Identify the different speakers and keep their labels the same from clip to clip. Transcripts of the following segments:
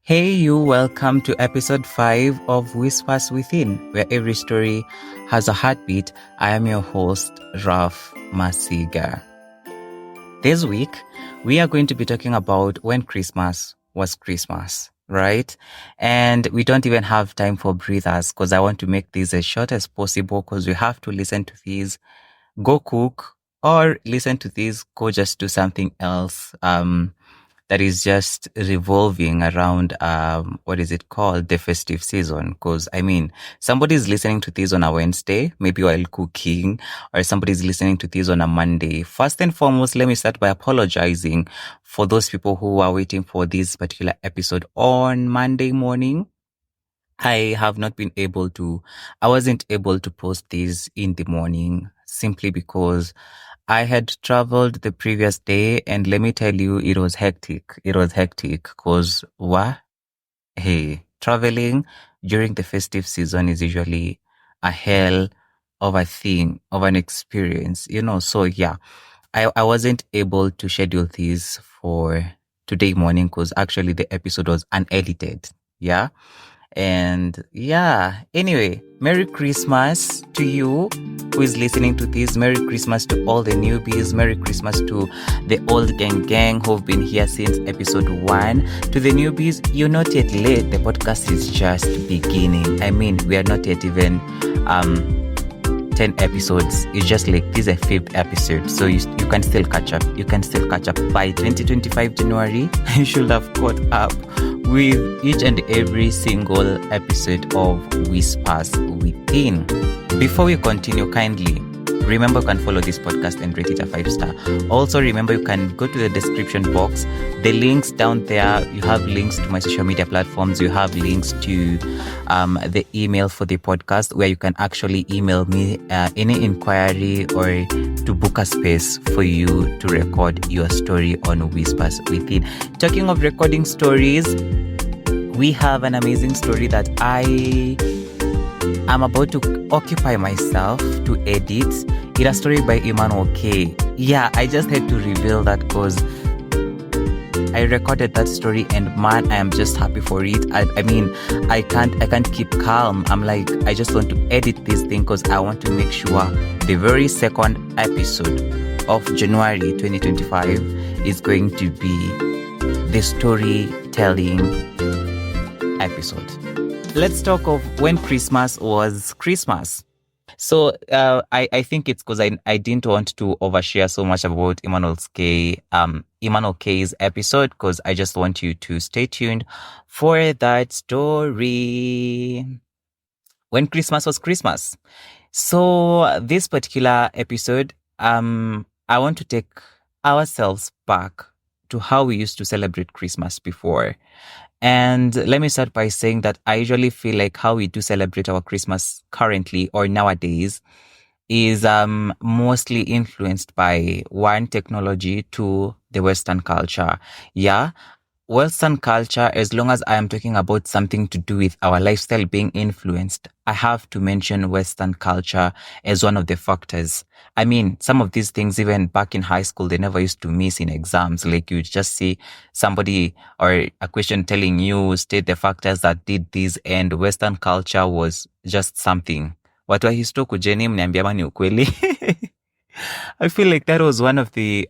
Speaker 1: Hey, you, welcome to episode 5 of Whispers Within, where every story has a heartbeat. I am your host, Raf Masiga. This week, we are going to be talking about when Christmas was Christmas, right? And we don't even have time for breathers because I want to make this as short as possible because we have to listen to these, go cook, or listen to this, go just do something else. That is just revolving around what is it called, the festive season. Because somebody's listening to this on a Wednesday, maybe while cooking, or somebody's listening to this on a Monday. First and foremost, let me start by apologizing for those people who are waiting for this particular episode on Monday morning. I wasn't able to post this in the morning simply because I had traveled the previous day, and let me tell you, it was hectic. It was hectic because traveling during the festive season is usually a hell of a thing, of an experience, So yeah, I wasn't able to schedule this for today morning because actually the episode was unedited. Yeah. And yeah, anyway, Merry Christmas to you who is listening to this. Merry Christmas to all the newbies. Merry Christmas to the old gang who've been here since episode 1. To the newbies, you're not yet late. The podcast is just beginning. We are not yet even 10 episodes. It's just like this is a 5th episode, so you can still catch up. You can still catch up by 2025 January. You should have caught up with each and every single episode of Whispers Within. Before we continue, kindly remember you can follow this podcast and rate it a 5-star. Also remember you can go to the description box. The links down there, you have links to my social media platforms. You have links to the email for the podcast where you can actually email me any inquiry or to book a space for you to record your story on Whispers Within. Talking of recording stories, we have an amazing story that I'm about to occupy myself to edit. It's a story by Emmanuel K. Yeah, I just had to reveal that because I recorded that story and man, I am just happy for it. I can't keep calm. I'm like, I just want to edit this thing because I want to make sure the very second episode of January 2025 is going to be the storytelling episode. Let's talk of when Christmas was Christmas. So I think it's because I didn't want to overshare so much about Emmanuel K's episode because I just want you to stay tuned for that story. When Christmas was Christmas. So this particular episode, I want to take ourselves back to how we used to celebrate Christmas before. And let me start by saying that I usually feel like how we do celebrate our Christmas currently or nowadays is mostly influenced by one, technology, two, the Western culture. Yeah, Western culture, as long as I am talking about something to do with our lifestyle being influenced, I have to mention Western culture as one of the factors. Some of these things, even back in high school, they never used to miss in exams. Like you just see somebody or a question telling you, state the factors that did this, and Western culture was just something. Watu wa histo kujeni mniambia ama ni ukweli. I feel like that was one of the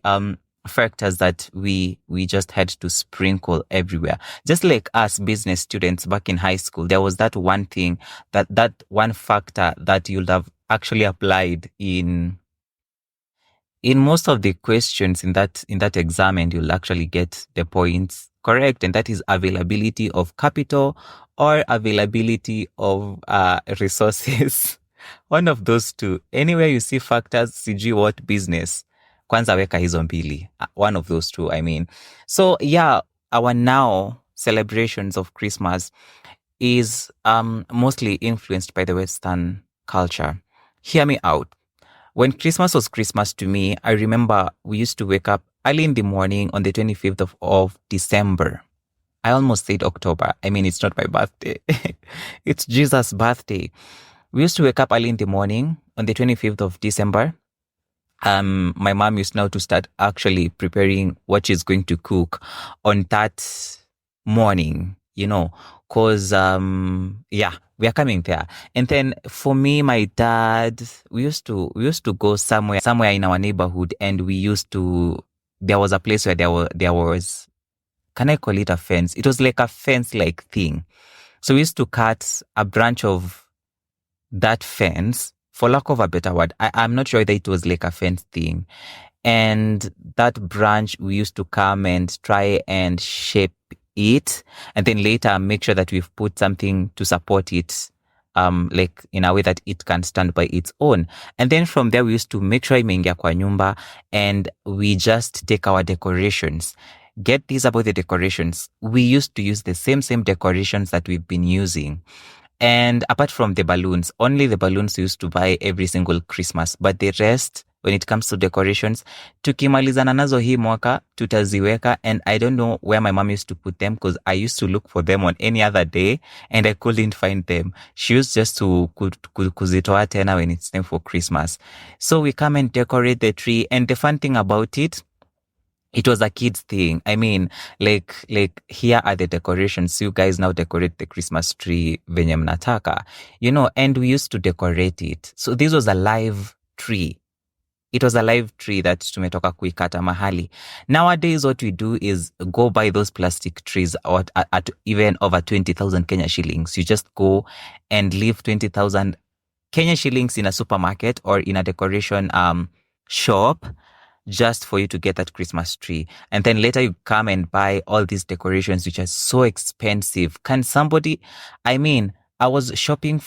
Speaker 1: factors that we just had to sprinkle everywhere. Just like us business students back in high school, there was that one thing, that one factor that you'd have actually applied in most of the questions in that exam, and you'll actually get the points correct, and that is availability of capital or availability of resources. One of those two. Anywhere you see factors, CG what business, kwanza weka hizo mbili. One of those two, So yeah, our now celebrations of Christmas is mostly influenced by the Western culture. Hear me out. When Christmas was Christmas to me, I remember we used to wake up early in the morning on the 25th of December. I almost said October. It's not my birthday. It's Jesus' birthday. We used to wake up early in the morning on the 25th of December. My mom used now to start actually preparing what she's going to cook on that morning. cause yeah, we are coming there. And then for me, my dad, we used to go somewhere in our neighborhood, and there was a place where there was, can I call it a fence? It was like a fence like thing. So we used to cut a branch of that fence, for lack of a better word. I'm not sure that it was like a fence thing. And that branch, we used to come and try and shape it, and then later make sure that we've put something to support it, like in a way that it can stand by its own. And then from there, we used to make sure imeingia kwa nyumba, and we just take our decorations. Get this about the decorations. We used to use the same decorations that we've been using. And apart from the balloons, only the balloons we used to buy every single Christmas. But the rest, when it comes to decorations, tukimalizana nazo hii mwaka, tutaziweka. And I don't know where my mom used to put them, because I used to look for them on any other day and I couldn't find them. She used just to kuzitoa tena when it's time for Christmas. So we come and decorate the tree. And the fun thing about it was a kid's thing. I mean, like here are the decorations. You guys now decorate the Christmas tree venye mnataka, and we used to decorate it. So this was a live tree. It was a live tree that tumetoka kuikata mahali. Nowadays, what we do is go buy those plastic trees at even over 20,000 Kenya shillings. You just go and leave 20,000 Kenya shillings in a supermarket or in a decoration shop, just for you to get that Christmas tree. And then later you come and buy all these decorations, which are so expensive. Can somebody, we were shopping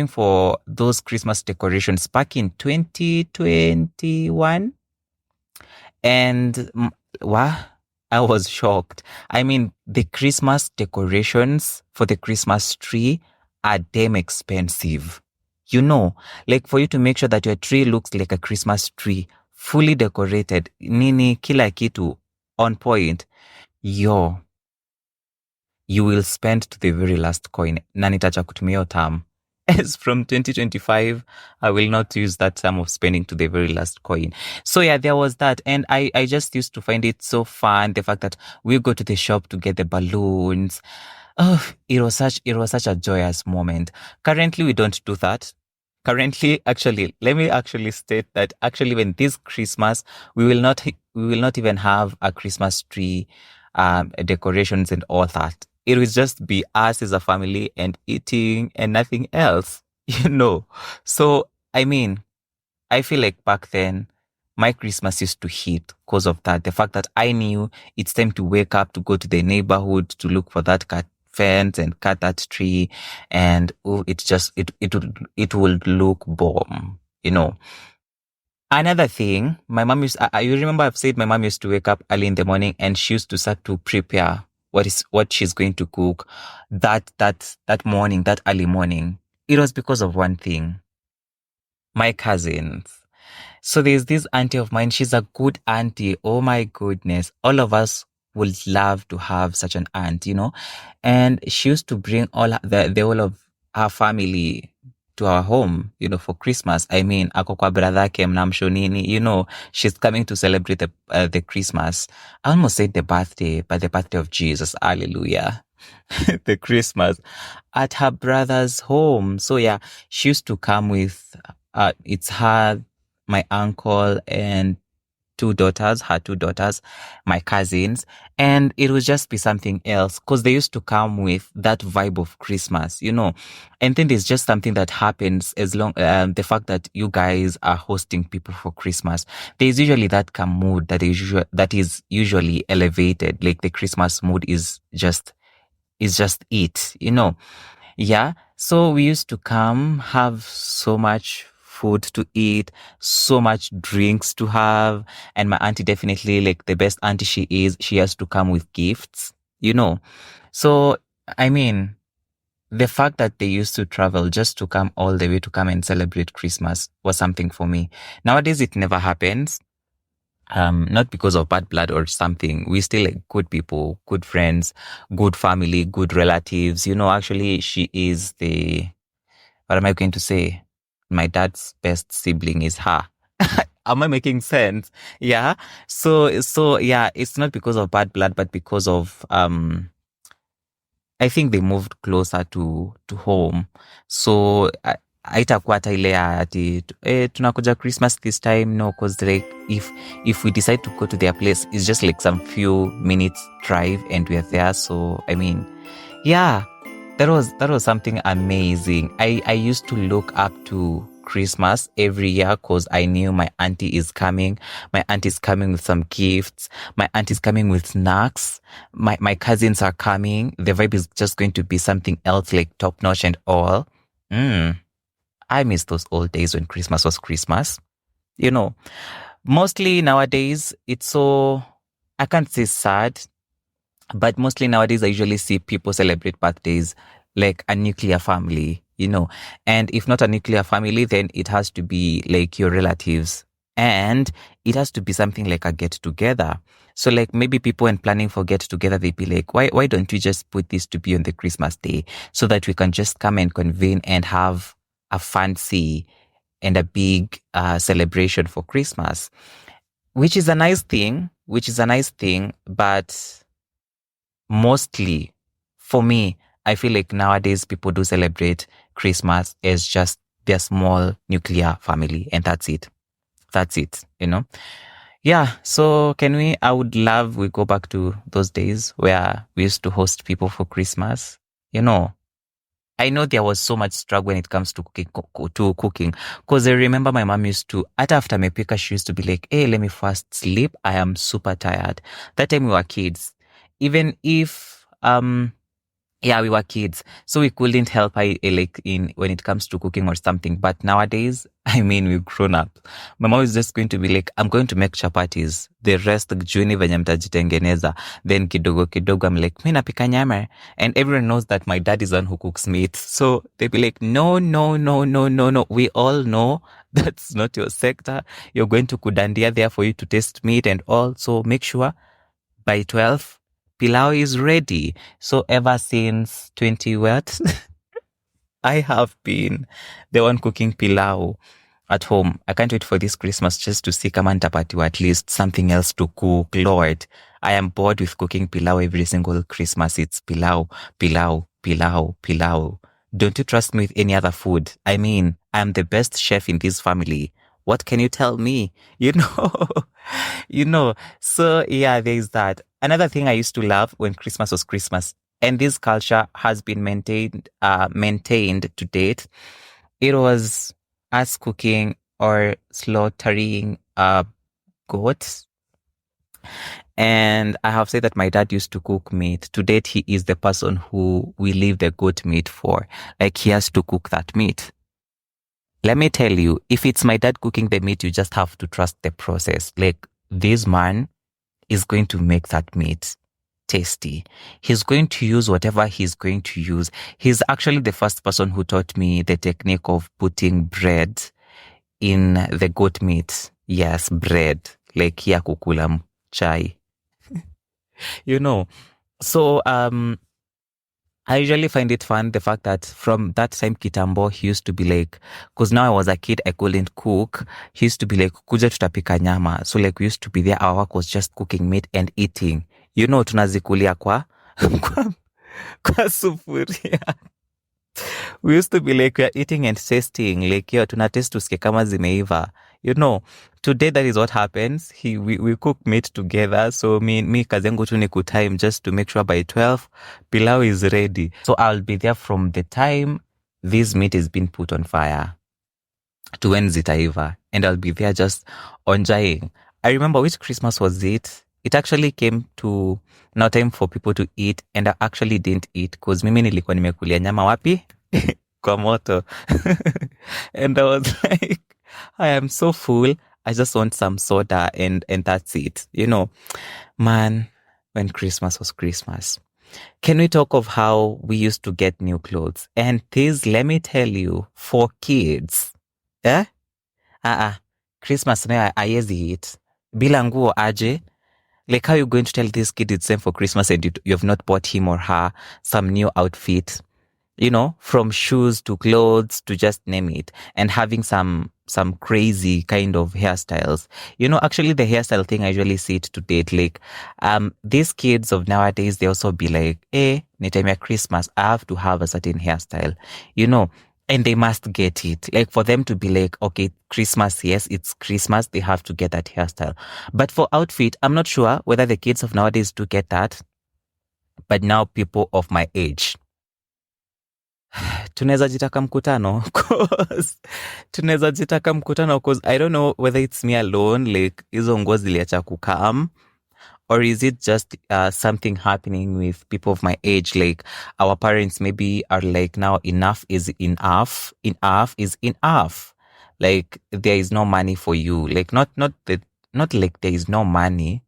Speaker 1: for those Christmas decorations back in 2021. And I was shocked. The Christmas decorations for the Christmas tree are damn expensive. Like for you to make sure that your tree looks like a Christmas tree, fully decorated, nini kila kitu on point, you will spend to the very last coin. Na nitacha kutumia hiyo term. As from 2025, I will not use that term of spending to the very last coin. So yeah, there was that. And I just used to find it so fun, the fact that we go to the shop to get the balloons. Oh, it was such a joyous moment. Currently, we don't do that. Currently, actually, let me actually state that actually when this Christmas, we will not even have a Christmas tree, decorations and all that. It will just be us as a family and eating and nothing else, So, I feel like back then, my Christmas used to hit because of that. The fact that I knew it's time to wake up, to go to the neighborhood, to look for that fence and cut that tree, and it would look bomb, Another thing, my mom you remember I've said my mom used to wake up early in the morning and she used to start to prepare what she's going to cook that morning, that early morning. It was because of one thing. My cousins. So there's this auntie of mine. She's a good auntie. Oh my goodness. All of us would love to have such an aunt, and she used to bring the whole of her family to our home, for Christmas. Ako kwa brother ke mnamsho nini, she's coming to celebrate the Christmas. I almost said the birthday, but the birthday of Jesus. Hallelujah. The Christmas at her brother's home. So yeah, she used to come with, it's her, my uncle, and her two daughters, my cousins, and it would just be something else because they used to come with that vibe of Christmas, and then there's just something that happens as long, the fact that you guys are hosting people for Christmas, there's usually that calm mood that is usually elevated, like the Christmas mood is just it, Yeah. So we used to come, have so much food to eat, so much drinks to have. And my auntie, definitely, like the best auntie she is, she has to come with gifts, So, the fact that they used to travel just to come all the way to come and celebrate Christmas was something for me. Nowadays, it never happens. Not because of bad blood or something. We're still like good people, good friends, good family, good relatives. Actually, she is what am I going to say? My dad's best sibling is her. Am I making sense? Yeah. So yeah, it's not because of bad blood, but because of, I think they moved closer to home, so haitakuwa hata ile ati tunakuja Christmas this time. No, cause like if we decide to go to their place, it's just like some few minutes drive and we're there. So I mean, yeah, that was something amazing. I used to look up to Christmas every year because I knew my auntie is coming. My auntie is coming with some gifts. My auntie is coming with snacks. My cousins are coming. The vibe is just going to be something else, like top notch and all. I miss those old days when Christmas was Christmas. Mostly nowadays it's so, I can't say sad, but mostly nowadays I usually see people celebrate birthdays like a nuclear family, and if not a nuclear family, then it has to be like your relatives, and it has to be something like a get together. So like maybe people when planning for get together, they'd be like, why don't we just put this to be on the Christmas day so that we can just come and convene and have a fancy and a big celebration for Christmas, which is a nice thing, but mostly for me, I feel like nowadays people do celebrate Christmas as just their small nuclear family, and that's it. Yeah, so I would love we go back to those days where we used to host people for Christmas. I know there was so much struggle when it comes to cooking, because I remember my mom used to, after mepika, she used to be like, hey, let me first sleep. I am super tired. That time we were kids. Even if, we were kids, so we couldn't help when it comes to cooking or something. But nowadays, I mean, we've grown up. My mom is just going to be like, I'm going to make chapatis. The rest, juni venye mtajitengeneza. Then kidogo, I'm like, mi napika nyama. And everyone knows that my dad is one who cooks meat. So they be like, no. We all know that's not your sector. You're going to kudandia there for you to taste meat and all. So make sure by 12, pilau is ready. So ever since 20 what? I have been the one cooking pilau at home. I can't wait for this Christmas just to see kama nitapatiwa at least something else to cook. Lord, I am bored with cooking pilau every single Christmas. It's pilau. Don't you trust me with any other food? I mean, I'm the best chef in this family. What can you tell me? So yeah, there's that. Another thing I used to love when Christmas was Christmas, and this culture has been maintained to date, it was us cooking or slaughtering goats. And I have said that my dad used to cook meat. To date, he is the person who we leave the goat meat for. Like, he has to cook that meat. Let me tell you, if it's my dad cooking the meat, you just have to trust the process. Like, this man is going to make that meat tasty. He's going to use whatever he's going to use. He's actually the first person who taught me the technique of putting bread in the goat meat. Yes, bread. Like ya kukula chai. So I usually find it fun, the fact that from that time kitambo, he used to be like, because now I was a kid, I couldn't cook. He used to be like, kuja tutapika nyama. So like we used to be there, our work was just cooking meat and eating. Tunazikulia kwa sufuria. We used to be like, we are eating and tasting. Like, tunatest tusikie kama zimeiva. Today that is what happens. We cook meat together. So me kazi yangu tu ni kutime just to make sure by 12 pilau is ready. So I'll be there from the time this meat is being put on fire to when zitaiva, and I'll be there just enjoying. I remember which Christmas was it. It actually came to now time for people to eat, and I actually didn't eat because mimi nilikuwa nimekulia nyama wapi? Kwa moto. And I was like, I am so full. I just want some soda and that's it. Man, when Christmas was Christmas. Can we talk of how we used to get new clothes? And this, let me tell you, for kids, Christmas na haiwezi hit bila nguo aje. Like, how you going to tell this kid it's time for Christmas and you have not bought him or her some new outfit? From shoes to clothes to just name it, and having some some crazy kind of hairstyles. Actually the hairstyle thing, I usually see it to date. Like, these kids of nowadays, they also be like, ni time ya Christmas, I have to have a certain hairstyle, and they must get it. Like, for them to be like, okay, Christmas, yes, it's Christmas, they have to get that hairstyle. But for outfit, I'm not sure whether the kids of nowadays do get that. But now people of my age, tunaweza jitaka mkutano tunaweza jitaka mkutano cause I don't know whether it's me alone, like hizo nguo ziliacha kukam, or is it just something happening with people of my age? Like, our parents maybe are like, now enough is enough is enough. Like, there is no money for you. Like, not like there is no money.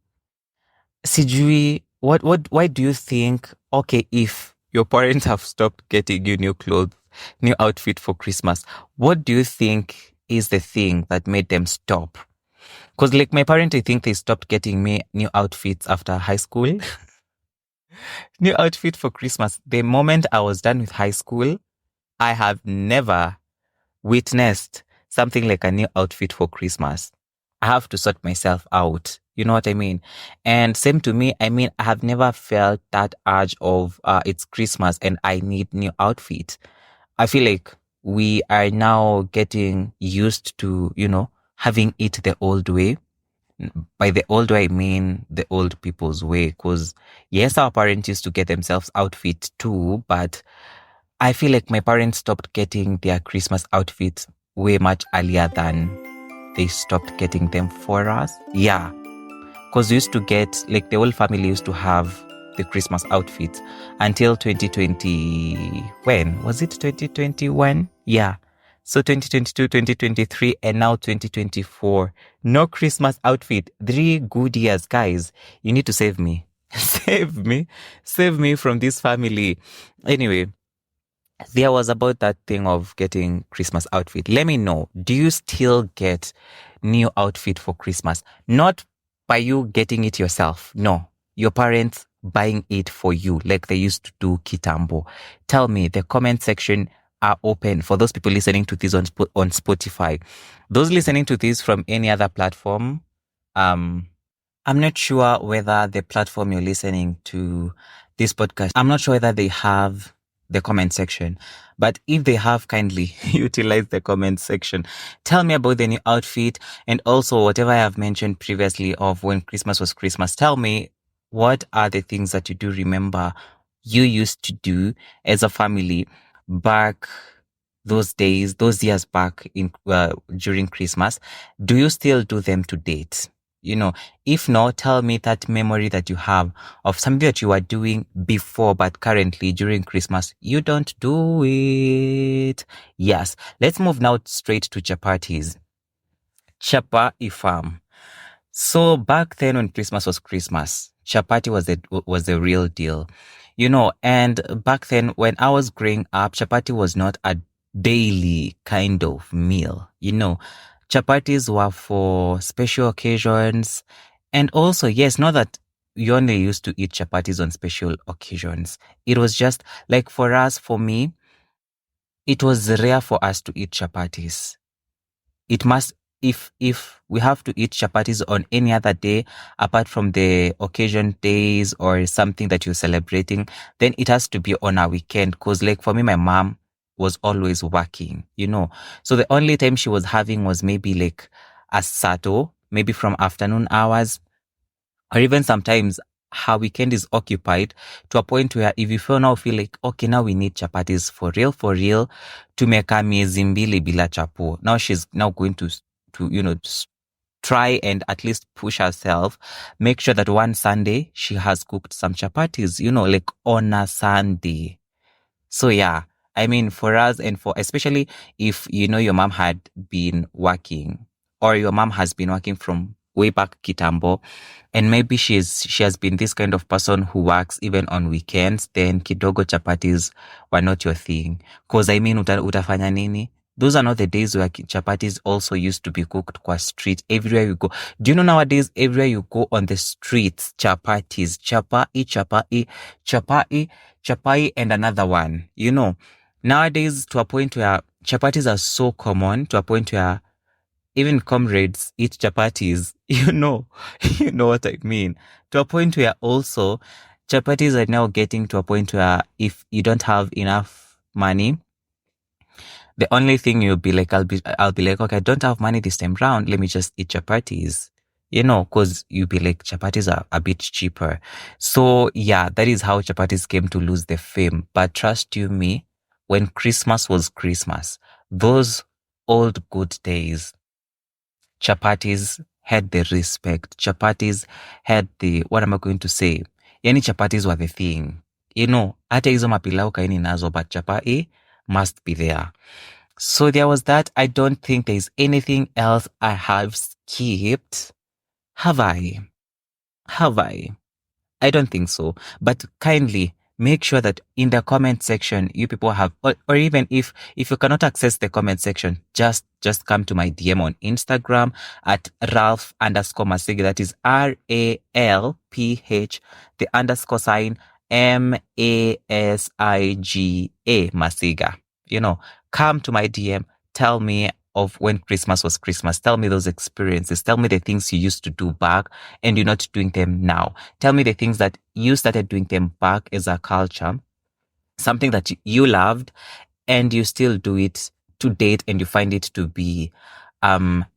Speaker 1: Sijui, why do you think, okay, if your parents have stopped getting you new clothes, new outfit for Christmas, what do you think is the thing that made them stop? Because, like, my parents, I think they stopped getting me new outfits after high school. New outfit for Christmas. The moment I was done with high school, I have never witnessed something like a new outfit for Christmas. I have to sort myself out. You know what I mean? And same to me. I mean, I have never felt that urge of it's Christmas and I need new outfit. I feel like we are now getting used to, having it the old way. By the old way, I mean the old people's way. Because yes, our parents used to get themselves outfit too, but I feel like my parents stopped getting their Christmas outfits way much earlier than they stopped getting them for us. Yeah. Because we used to get, like, the whole family used to have the Christmas outfits until 2020. When? Was it 2021? Yeah. So 2022, 2023, and now 2024. No Christmas outfit. 3 good years, guys. You need to save me. Save me from this family. Anyway, there was about that thing of getting Christmas outfit. Let me know. Do you still get new outfit for Christmas? Not by you getting it yourself. No, your parents buying it for you like they used to do kitambo. Tell me. The comment section are open for those people listening to this on Spotify. Those listening to this from any other platform, I'm not sure whether the platform you're listening to this podcast, I'm not sure whether they have the comment section, but if they have, kindly utilize the comment section. Tell me about the new outfit, and also whatever I have mentioned previously of when Christmas was Christmas. Tell me, what are the things that you do remember you used to do as a family back those days, those years back in during Christmas? Do you still do them to date? If not, tell me that memory that you have of something that you were doing before, but currently during Christmas, you don't do it. Yes. Let's move now straight to chapatis. Chapati farm. So back then when Christmas was Christmas, chapati was the real deal. And back then when I was growing up, chapati was not a daily kind of meal. Chapatis were for special occasions. And also, yes, not that you only used to eat chapatis on special occasions. It was just like for me, it was rare for us to eat chapatis. It must, if we have to eat chapatis on any other day, apart from the occasion days or something that you're celebrating, then it has to be on a weekend. Because like for me, my mom was always working, So the only time she was having was maybe like a Sato, maybe from afternoon hours, or even sometimes her weekend is occupied to a point where if you feel like, okay, now we need chapatis for real, tumeka miezi mbili bila chapo. Now she's now going to try and at least push herself, make sure that one Sunday she has cooked some chapatis, like on a Sunday. So yeah, I mean, for us and for especially if your mom had been working or your mom has been working from way back kitambo, and maybe she has been this kind of person who works even on weekends, then kidogo chapatis were not your thing. Because I mean, utafanya nini? Those are not the days where chapatis also used to be cooked kwa street everywhere you go. Do you know nowadays everywhere you go on the streets, chapatis, chapai, and another one, Nowadays to a point where chapatis are so common, to a point where even comrades eat chapatis. You know what I mean. To a point where also chapatis are now getting to a point where if you don't have enough money, the only thing you'll be like, I'll be like, okay, I don't have money this time round. Let me just eat chapatis. Cause you'll be like, chapatis are a bit cheaper. So yeah, that is how chapatis came to lose their fame. But trust you me, when Christmas was Christmas, those old good days, chapatis had the respect. Chapatis had the, what am I going to say? Yani chapatis were the thing. Hata hizo mapilau kaini nazo, but chapati must be there. So there was that. I don't think there's anything else I have skipped. Have I? I don't think so. But kindly make sure that in the comment section, you people have, or even if you cannot access the comment section, just come to my DM on Instagram at Ralph_Masiga. That is RALPH, the underscore sign MASIGA, Masiga. Come to my DM, tell me of when Christmas was Christmas. Tell me those experiences. Tell me the things you used to do back and you're not doing them now. Tell me the things that you started doing them back as a culture, something that you loved and you still do it to date and you find it to be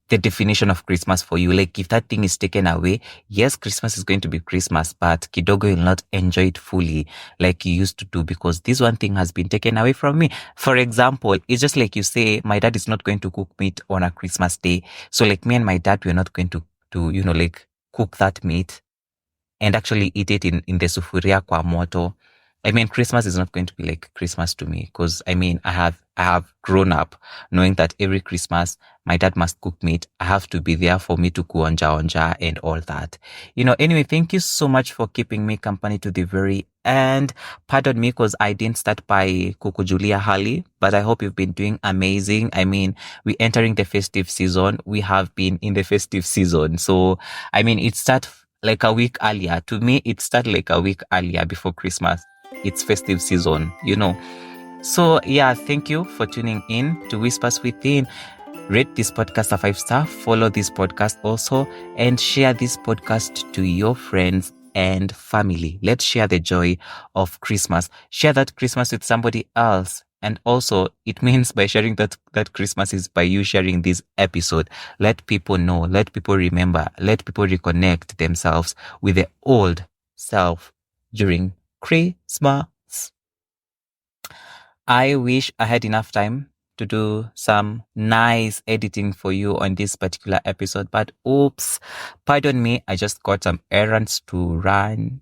Speaker 1: the definition of Christmas for you. Like if that thing is taken away, yes, Christmas is going to be Christmas, but kidogo will not enjoy it fully like you used to do because this one thing has been taken away from me. For example, it's just like you say, my dad is not going to cook meat on a Christmas day. So like me and my dad, we're not going to like cook that meat and actually eat it in the sufuria kwa moto. I mean, Christmas is not going to be like Christmas to me because I mean, I have grown up knowing that every Christmas my dad must cook meat. I have to be there for me to kuonja and all that. Anyway, thank you so much for keeping me company to the very end. Pardon me because I didn't start by Kuku Julia Hali, but I hope you've been doing amazing. I mean, we're entering the festive season. We have been in the festive season. So, I mean, it started like a week earlier. To me, it started like a week earlier before Christmas. It's festive season, So yeah, thank you for tuning in to Whispers Within. Rate this podcast a 5-star, follow this podcast also, and share this podcast to your friends and family. Let's share the joy of Christmas. Share that Christmas with somebody else. And also, it means by sharing that Christmas is by you sharing this episode. Let people know, let people remember, let people reconnect themselves with the old self during Christmas. I wish I had enough time to do some nice editing for you on this particular episode, but oops, pardon me, I just got some errands to run.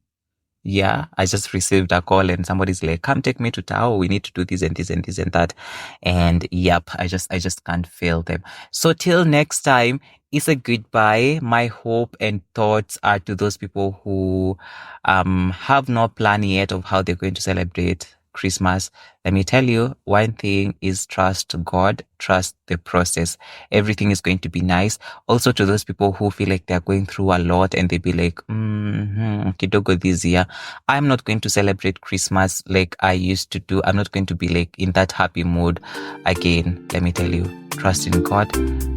Speaker 1: Yeah, I just received a call and somebody's like, come take me to Tao. We need to do this and this and this and that. And yep, I just can't fail them. So till next time, it's a goodbye. My hope and thoughts are to those people who have no plan yet of how they're going to celebrate Christmas. Let me tell you, one thing is trust God, trust the process. Everything is going to be nice. Also to those people who feel like they're going through a lot and they be like, kidogo this year, I'm not going to celebrate Christmas like I used to do. I'm not going to be like in that happy mood again. Let me tell you, trust in God,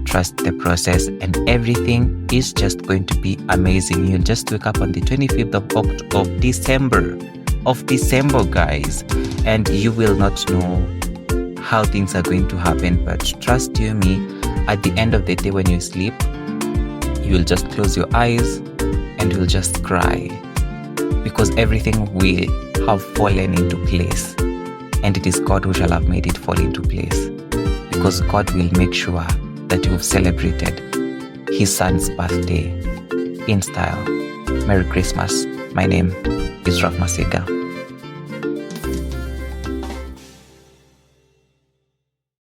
Speaker 1: trust the process, and everything is just going to be amazing. You'll just wake up on the 25th of December, guys, and you will not know how things are going to happen. But trust you me, at the end of the day when you sleep, you will just close your eyes and you'll just cry because everything will have fallen into place, and it is God who shall have made it fall into place, because God will make sure that you've celebrated His Son's birthday in style. Merry Christmas. My name is Ralph Masiga.